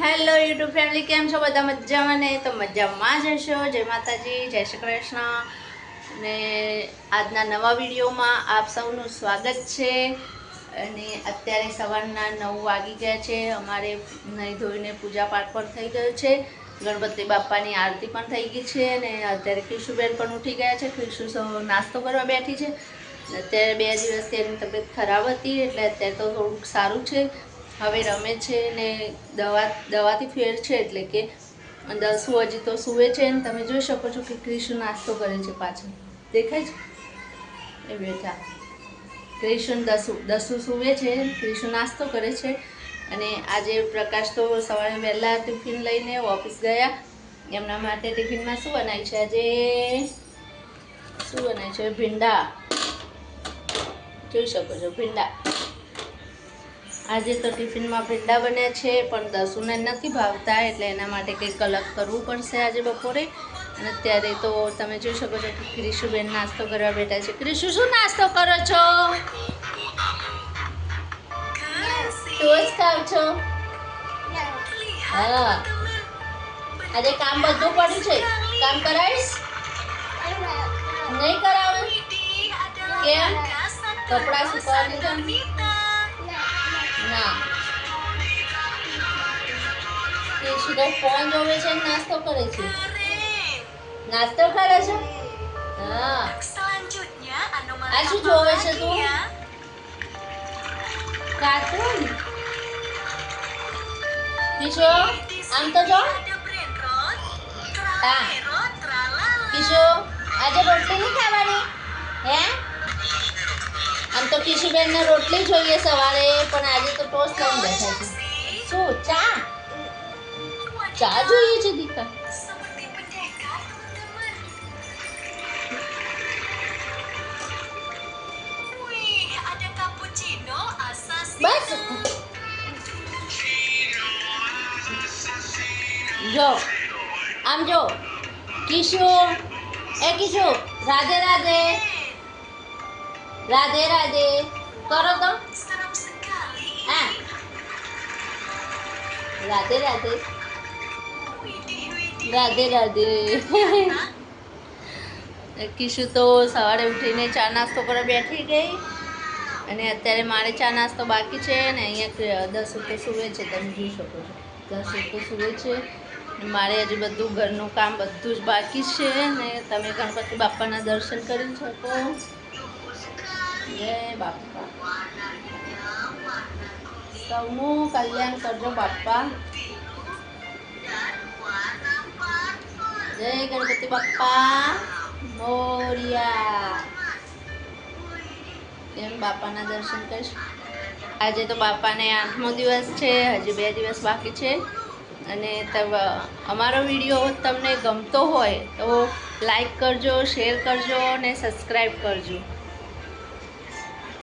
Hello YouTube family, કેમ છો બધા? મજામાં ને? તો મજામાં જ હશો. જય માતાજી, જય શ્રી કૃષ્ણ. ને આજના નવા વિડીયોમાં આપ સૌનું સ્વાગત છે. અને અત્યારે સવારના 9 વાગી ગયા છે. અમારે નહીં ધોઈને પૂજા પાઠ પણ થઈ ગયો છે. ગણપતિ બાપાની આરતી પણ થઈ ગઈ છે. અને અત્યારે કિશુબેન પણ ઉઠી ગયા છે. કિશુ નાસ્તો કરવા બેઠી છે. અત્યારે 2 દિવસથી એની તબિયત ખરાબ હતી, એટલે અત્યારે તો થોડુંક સારું છે. હવે રમે છે ને દવાથી ફેર છે, એટલે કે દસુ હજી તો સૂવે છે. ને તમે જોઈ શકો છો કે ક્રિશુ નાસ્તો કરે છે. પાછળ દેખાય છે એ બેઠા ક્રિશુ દસુ સૂવે છે, ક્રિશુ નાસ્તો કરે છે. અને આજે પ્રકાશ તો સવારે વહેલા ટિફિન લઈને ઓફિસ ગયા. એમના માટે ટિફિનમાં શું બનાવ્યું છે? આજે શું બનાવ્યું છે? ભીંડા. જોઈ શકો છો ભીંડા. આજે તો ટિફિનમાં ભીંડા બન્યા છે, પણ દસુને નથી ભાવતા, એટલે એના માટે કંઈક અલગ કરવું પડશે આજે બપોરે. અને અત્યારે તો તમે જોઈ શકો છો કે ક્રિશુબેન નાસ્તો કરવા બેઠા છે. ક્રિશુ, શું નાસ્તો કરો છો? ટોસ્ટ ખાવ છો? હા. આજે કામ બધું પડ્યું છે. કામ કરાવીશ? નહીં કરાવું? કેમ? કપડાં સુકવવા દીધા? ના. ક્રિશુ તો ફોન જોવે છે, નાસ્તો કરે છે. નાસ્તો કરે છે? હા. આ શું જોવે છે તું? કાર્ટૂન. કિશો, આમ તો જો. હા. કિશો, આજે રોટલી નહીં ખાવાની? હે? આમ તો કિશુબેનને રોટલી જોઈએ સવારે, પણ આજે તો ટોસ્ટ લઈને બેઠા છે. શું? ચા? ચા જોઈએ છે દીકરા? બસ જો, આમ જો. કિશુ, એ કિશુ, રાધે રાધે. રાધે રાધે કરો તો. હા, રાધે રાધે. રાધે રાધે. કિશુ તો સવારે ઉઠીને ચા નાસ્તો કરવા બેઠી ગઈ. અને અત્યારે મારે ચા નાસ્તો બાકી છે. ને અહીંયા દસુ તો સૂવે છે, તમે જોઈ શકો છો. દસુ તો સૂવે છે. મારે હજી બધું ઘરનું કામ બધું જ બાકી છે. ને તમે ગણપતિ બાપાના દર્શન કરી શકો. જય બાપા. સૌનું કલ્યાણ કરજો બાપા. જય ગણપતિ બાપા મોરિયા. એમ બાપાના દર્શન કરીશ. આજે તો બાપાને 8મો દિવસ છે. હજી 2 દિવસ બાકી છે. અને અમારો વિડીયો તમને ગમતો હોય તો લાઈક કરજો, શેર કરજો અને સબસ્ક્રાઈબ કરજો.